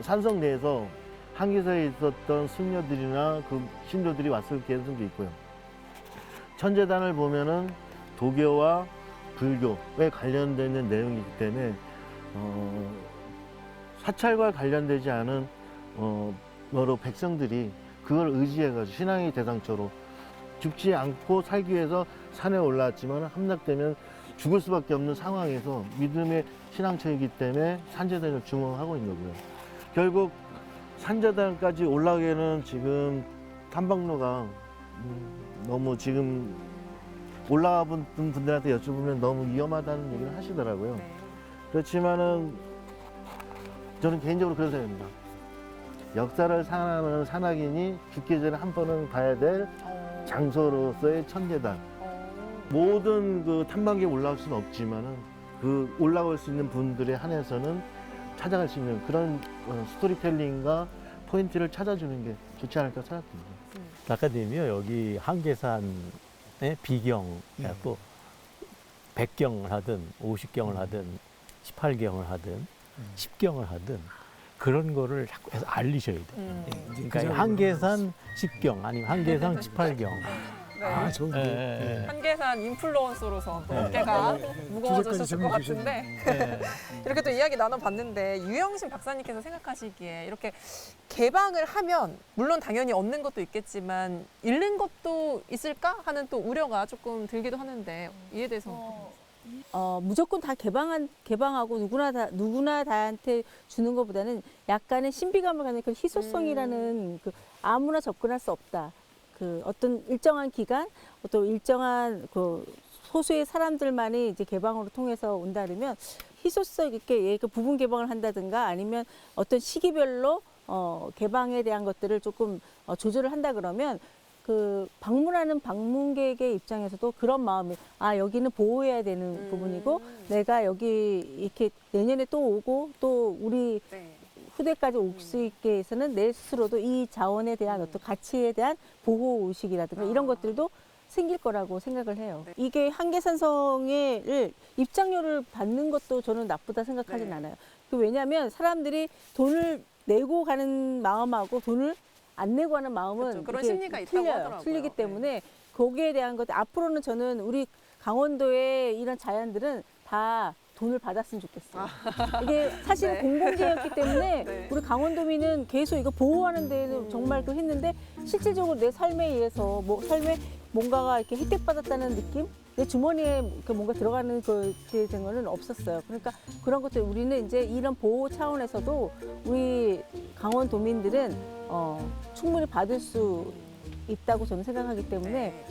산성 내에서 한계사에 있었던 승려들이나 그 신도들이 왔을 가능성도 있고요. 천재단을 보면은 도교와 불교에 관련되는 내용이기 때문에 사찰과 관련되지 않은 여러 백성들이 그걸 의지해가지고 신앙의 대상처로 죽지 않고 살기 위해서 산에 올라왔지만 함락되면 죽을 수밖에 없는 상황에서 믿음의 신앙처이기 때문에 산재단을 주목하고 있는 거고요. 결국 산재단까지 올라가기에는 지금 탐방로가 너무 지금 올라가 본 분들한테 여쭤보면 너무 위험하다는 얘기를 하시더라고요. 네. 그렇지만은 저는 개인적으로 그런 생각입니다. 역사를 사랑하는 산악인이 죽기 전에 한 번은 가야 될 장소로서의 천재단. 모든 그 탐방기에 올라갈 수는 없지만은 그 올라갈 수 있는 분들에 한해서는 찾아갈 수 있는 그런 스토리텔링과 포인트를 찾아주는 게 좋지 않을까 생각합니다. 작가님이요, 여기 한계산의 비경, 그래갖고 100경을 하든 50경을 하든 18경을 하든 10경을 하든 그런 거를 자꾸 해서 알리셔야 돼요. 그러니까 한계산 10경 아니면 한계산 18경. 네. 아, 좋은 거. 한계산 인플루언서로서 또 네. 어깨가 무거워졌을 주제까지 것 정해 같은데 이렇게 또 이야기 나눠봤는데 유영신 박사님께서 생각하시기에 이렇게 개방을 하면 물론 당연히 얻는 것도 있겠지만 잃는 것도 있을까 하는 또 우려가 조금 들기도 하는데 이에 대해서 무조건 다 개방하고 누구나 다한테 주는 것보다는 약간의 신비감을 갖는 그 희소성이라는 그 아무나 접근할 수 없다. 그 어떤 일정한 기간, 또 일정한 그 소수의 사람들만이 이제 개방으로 통해서 온다 그러면 희소성 있게 그 부분 개방을 한다든가 아니면 어떤 시기별로 개방에 대한 것들을 조금 조절을 한다 그러면 그 방문하는 방문객의 입장에서도 그런 마음이 여기는 보호해야 되는 부분이고 내가 여기 이렇게 내년에 또 오고 또 우리 후대까지 올 수 있게 해서는 내 스스로도 이 자원에 대한 어떤 가치에 대한 보호 의식이라든가 이런 것들도 생길 거라고 생각을 해요. 이게 한계산성을 입장료를 받는 것도 저는 나쁘다 생각하진 않아요. 왜냐하면 사람들이 돈을 내고 가는 마음하고 돈을 안 내고 하는 마음은 그렇죠. 그런 심리가 있다고 하더라고요. 틀리기 때문에 거기에 대한 것 앞으로는 저는 우리 강원도의 이런 자연들은 다 돈을 받았으면 좋겠어요. 이게 사실은 네. 공공재였기 때문에 네. 우리 강원도민은 계속 이거 보호하는 데는 정말 그 했는데 실질적으로 내 삶에 의해서 삶에 뭔가가 이렇게 혜택받았다는 느낌? 내 주머니에 뭔가 들어가는 그게 된 거는 없었어요. 그러니까 그런 것들 우리는 이제 이런 보호 차원에서도 우리 강원도민들은 충분히 받을 수 있다고 저는 생각하기 때문에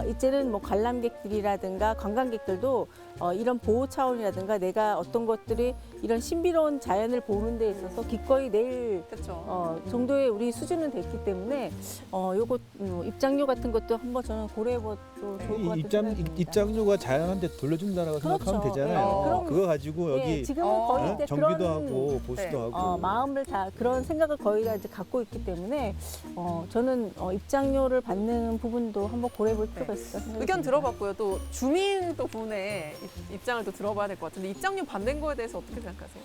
이제는 뭐 관람객들이라든가 관광객들도 이런 보호 차원이라든가 내가 어떤 것들이 이런 신비로운 자연을 보는 데 있어서 기꺼이 낼 그렇죠. 정도의 우리 수준은 됐기 때문에 요거 입장료 같은 것도 한번 저는 고려해봐도 좋을 것 같은 생각이 듭니다. 입장료가 자연한테 돌려준다라고 그렇죠. 생각하면 되잖아요. 네, 그럼- 그거 가지고 예, 여기 지금은 거의 이제 정비도 그런 하고 보수도 네. 하고 마음을 다 그런 생각을 거의 다 이제 갖고 있기 때문에 저는 입장료를 받는 부분도 한번 고려해볼 필요가 있을 것 생각이 의견 듭니다. 들어봤고요. 또 주민 또 분의 입장을 또 들어봐야 될 것 같은데 입장료 받는 거에 대해서 어떻게 생각하세요?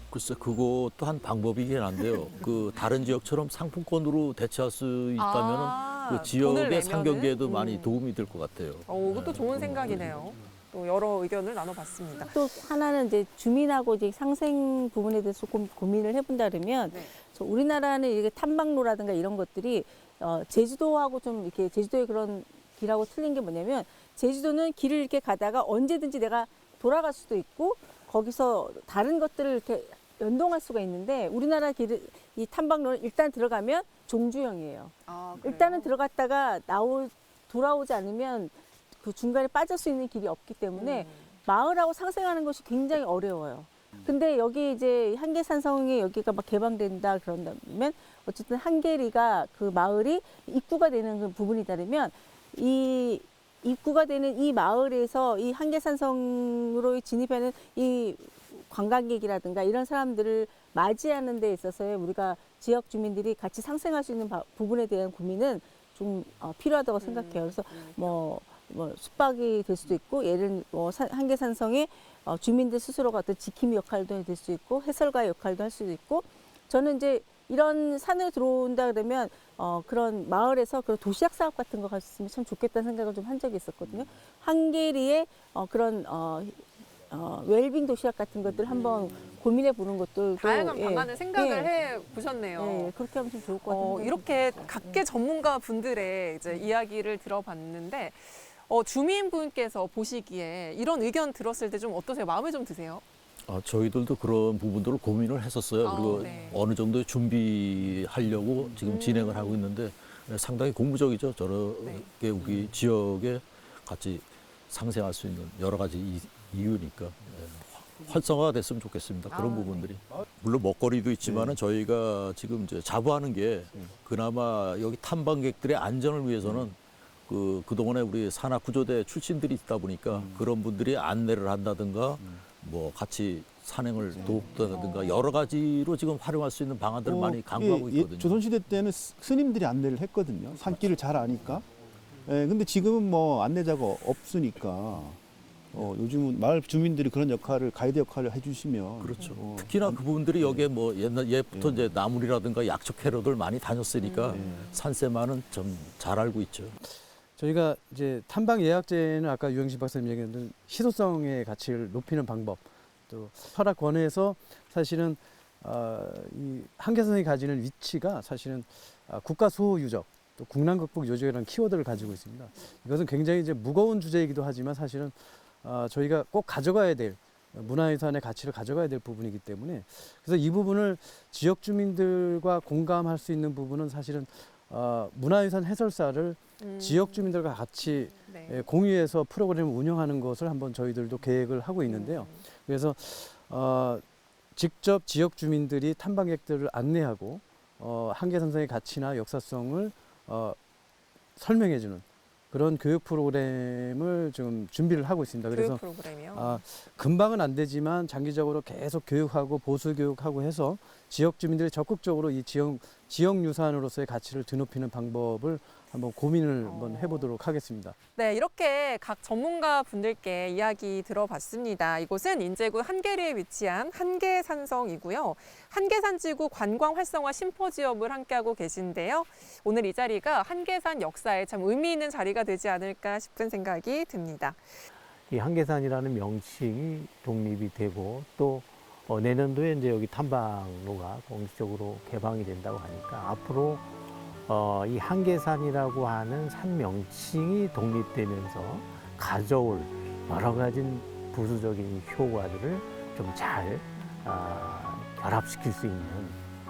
글쎄 그것도 한 방법이긴 한데요. 그 다른 지역처럼 상품권으로 대체할 수 있다면은 그 돈을 지역의 내면은? 상경계에도 많이 도움이 될 것 같아요. 이것도 좋은 생각이네요. 또 여러 의견을 나눠봤습니다. 또 하나는 이제 주민하고 이제 상생 부분에 대해서 고민을 해본다 그러면 네. 우리나라는 이게 탐방로라든가 이런 것들이 제주도하고 좀 이렇게 제주도의 그런 길하고 틀린 게 뭐냐면 제주도는 길을 이렇게 가다가 언제든지 내가 돌아갈 수도 있고 거기서 다른 것들을 이렇게 연동할 수가 있는데 우리나라 길을 이 탐방로는 일단 들어가면 종주형이에요. 일단은 들어갔다가 돌아오지 않으면 그 중간에 빠질 수 있는 길이 없기 때문에 마을하고 상생하는 것이 굉장히 어려워요. 근데 여기 이제 한계산성에 여기가 막 개방된다 그런다면 어쨌든 한계리가 그 마을이 입구가 되는 그 부분이다면 이 입구가 되는 이 마을에서 이 한계산성으로 진입하는 이 관광객이라든가 이런 사람들을 맞이하는 데 있어서 우리가 지역 주민들이 같이 상생할 수 있는 부분에 대한 고민은 좀 필요하다고 생각해요. 그래서 뭐 숙박이 될 수도 있고 예를 한계산성의 주민들 스스로가 어떤 지킴이 역할도 될 수 있고 해설가의 역할도 할 수도 있고 저는 이제 이런 산에 들어온다 그러면 그런 마을에서 그런 도시락 사업 같은 거 갈 수 있으면 참 좋겠다는 생각을 좀 한 적이 있었거든요. 한계리의 그런 웰빙 도시락 같은 것들 한번 고민해 보는 것도 다양한 방안을 생각을 예. 해 보셨네요. 예, 그렇게 하면 좀 좋을 것 같아요. 이렇게 각계 전문가 분들의 이제 이야기를 들어봤는데 주민분께서 보시기에 이런 의견 들었을 때 좀 어떠세요? 마음에 좀 드세요? 저희들도 그런 부분들을 고민을 했었어요. 그리고 네. 어느 정도 준비하려고 지금 진행을 하고 있는데 상당히 고무적이죠. 저렇게 우리 지역에 같이 상생할 수 있는 여러 가지 이유니까 활성화가 됐으면 좋겠습니다. 그런 부분들이. 물론 먹거리도 있지만은 저희가 지금 이제 자부하는 게 그나마 여기 탐방객들의 안전을 위해서는 그동안에 우리 산악구조대 출신들이 있다 보니까 그런 분들이 안내를 한다든가 뭐 같이 산행을 돕다든가 여러 가지로 지금 활용할 수 있는 방안들을 많이 강구하고 있거든요. 조선시대 때는 스님들이 안내를 했거든요. 산길을 잘 아니까. 근데 지금은 뭐 안내자가 없으니까 요즘은 마을 주민들이 그런 역할을 가이드 역할을 해주시면 그렇죠. 특히나 그 부분들이 여기에 뭐 옛부터 이제 나물이라든가 약초 캐러들 많이 다녔으니까 산세만은 좀 잘 알고 있죠. 저희가 이제 탐방 예약제는 아까 유영식 박사님 얘기했던 희소성의 가치를 높이는 방법, 또 설악권에서 사실은 이 한계선이 가지는 위치가 사실은 국가 수호 유적, 또 국난 극복 요적이라는 키워드를 가지고 있습니다. 이것은 굉장히 이제 무거운 주제이기도 하지만 사실은 저희가 꼭 가져가야 될 문화유산의 가치를 가져가야 될 부분이기 때문에 그래서 이 부분을 지역 주민들과 공감할 수 있는 부분은 사실은 문화유산 해설사를 지역 주민들과 같이 공유해서 프로그램을 운영하는 것을 한번 저희들도 계획을 하고 있는데요. 그래서 직접 지역 주민들이 탐방객들을 안내하고 한계산성의 가치나 역사성을 설명해주는 그런 교육 프로그램을 지금 준비를 하고 있습니다. 그래서 교육 프로그램이요? 금방은 안 되지만 장기적으로 계속 교육하고 보수 교육하고 해서 지역 주민들이 적극적으로 이 지역 유산으로서의 가치를 드높이는 방법을 한번 고민을 한번 해보도록 하겠습니다. 네, 이렇게 각 전문가 분들께 이야기 들어봤습니다. 이곳은 인제구 한계리에 위치한 한계산성이고요. 한계산지구 관광 활성화 심포지엄을 함께하고 계신데요. 오늘 이 자리가 한계산 역사에 참 의미 있는 자리가 되지 않을까 싶은 생각이 듭니다. 이 한계산이라는 명칭이 독립이 되고 또 내년도에 이제 여기 탐방로가 공식적으로 개방이 된다고 하니까 앞으로 이 한계산이라고 하는 산 명칭이 독립되면서 가져올 여러 가지 부수적인 효과들을 좀 잘 결합시킬 수 있는,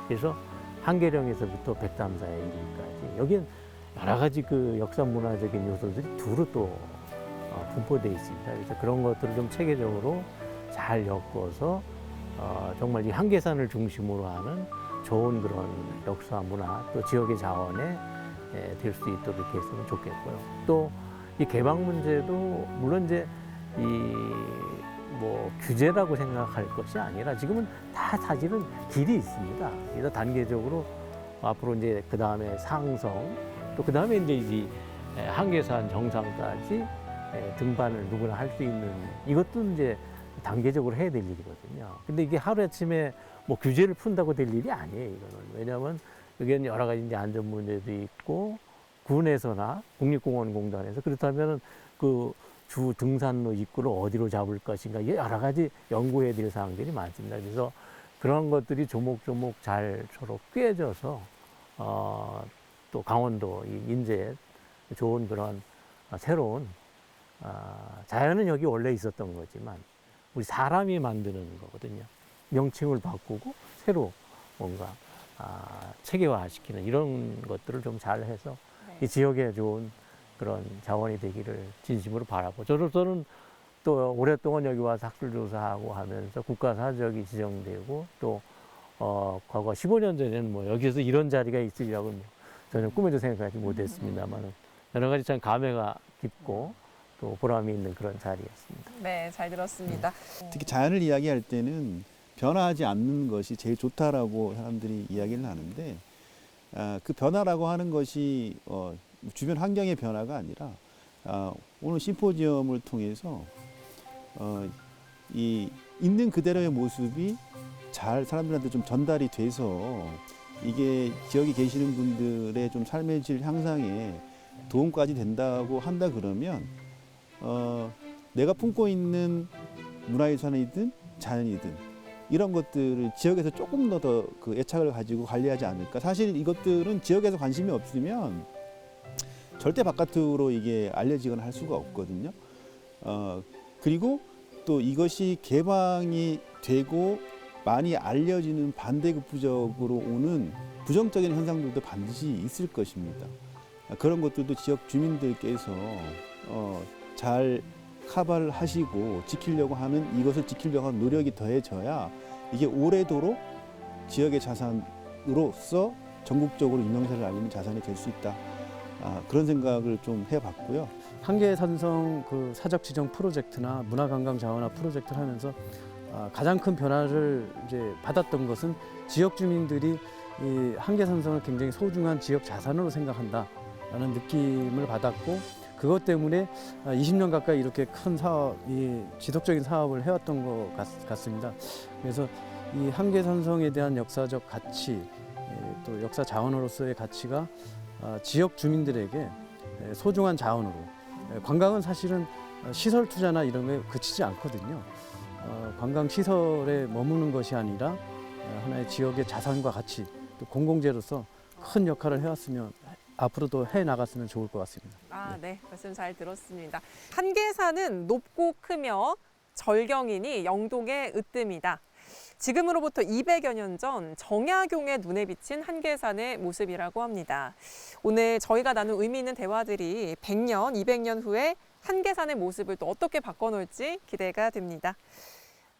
그래서 한계령에서부터 백담사에 이르기까지 여기는 여러 가지 그 역사 문화적인 요소들이 두루 또 분포되어 있습니다. 그래서 그런 것들을 좀 체계적으로 잘 엮어서 정말 이 한계산을 중심으로 하는 좋은 그런 역사 문화 또 지역의 자원에 될 수 있도록 이렇게 했으면 좋겠고요. 또 이 개방 문제도 물론 이제 이 뭐 규제라고 생각할 것이 아니라 지금은 다 사실은 길이 있습니다. 그래서 단계적으로 앞으로 이제 그 다음에 상성 또 그 다음에 이제 한계산 정상까지 등반을 누구나 할 수 있는 이것도 이제 단계적으로 해야 될 일이거든요. 근데 이게 하루아침에 뭐 규제를 푼다고 될 일이 아니에요, 이거는. 왜냐하면 여기는 여러 가지 이제 안전 문제도 있고 군에서나 국립공원공단에서 그렇다면은 그 주 등산로 입구를 어디로 잡을 것인가 이게 여러 가지 연구해야 될 사항들이 많습니다. 그래서 그런 것들이 조목조목 잘 서로 꿰져서 또 강원도 이 인제에 좋은 그런 새로운 자연은 여기 원래 있었던 거지만 우리 사람이 만드는 거거든요. 명칭을 바꾸고 새로 뭔가 체계화시키는 이런 것들을 좀 잘해서 이 지역에 좋은 그런 자원이 되기를 진심으로 바라고 저로서는 또 오랫동안 여기 와서 학술조사하고 하면서 국가사적이 지정되고 또 과거 15년 전에는 뭐 여기에서 이런 자리가 있으리라고 전혀 꿈에도 생각하지 못했습니다만 여러 가지 참 감회가 깊고 또 보람이 있는 그런 자리였습니다. 네, 잘 들었습니다. 특히 자연을 이야기할 때는 변화하지 않는 것이 제일 좋다라고 사람들이 이야기를 하는데 그 변화라고 하는 것이 주변 환경의 변화가 아니라 오늘 심포지엄을 통해서 이 있는 그대로의 모습이 잘 사람들한테 좀 전달이 돼서 이게 지역에 계시는 분들의 좀 삶의 질 향상에 도움까지 된다고 한다 그러면 내가 품고 있는 문화유산이든 자연이든 이런 것들을 지역에서 조금 더 그 애착을 가지고 관리하지 않을까. 사실 이것들은 지역에서 관심이 없으면 절대 바깥으로 이게 알려지거나 할 수가 없거든요. 그리고 또 이것이 개방이 되고 많이 알려지는 반대급부적으로 오는 부정적인 현상들도 반드시 있을 것입니다. 그런 것들도 지역 주민들께서 잘 커버를 하시고 지키려고 하는 이것을 지키려고 하는 노력이 더해져야 이게 오래도록 지역의 자산으로서 전국적으로 유명세를 알리는 자산이 될 수 있다. 그런 생각을 좀 해봤고요. 한계산성 그 사적 지정 프로젝트나 문화관광 자원화 프로젝트를 하면서 가장 큰 변화를 이제 받았던 것은 지역 주민들이 이 한계산성을 굉장히 소중한 지역 자산으로 생각한다라는 느낌을 받았고 그것 때문에 20년 가까이 이렇게 큰 사업, 이 지속적인 사업을 해왔던 것 같습니다. 그래서 이 한계산성에 대한 역사적 가치, 또 역사 자원으로서의 가치가 지역 주민들에게 소중한 자원으로 관광은 사실은 시설 투자나 이런 게 그치지 않거든요. 관광 시설에 머무는 것이 아니라 하나의 지역의 자산과 가치, 또 공공재로서 큰 역할을 해왔으면 앞으로도 해 나갔으면 좋을 것 같습니다. 네, 말씀 잘 들었습니다. 한계산은 높고 크며 절경이니 영동의 으뜸이다. 지금으로부터 200여 년 전 정약용의 눈에 비친 한계산의 모습이라고 합니다. 오늘 저희가 나눈 의미 있는 대화들이 100년, 200년 후에 한계산의 모습을 또 어떻게 바꿔놓을지 기대가 됩니다.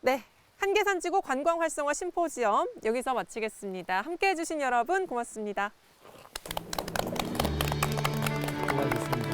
네, 한계산지구 관광 활성화 심포지엄 여기서 마치겠습니다. 함께해 주신 여러분 고맙습니다. 고맙습니다.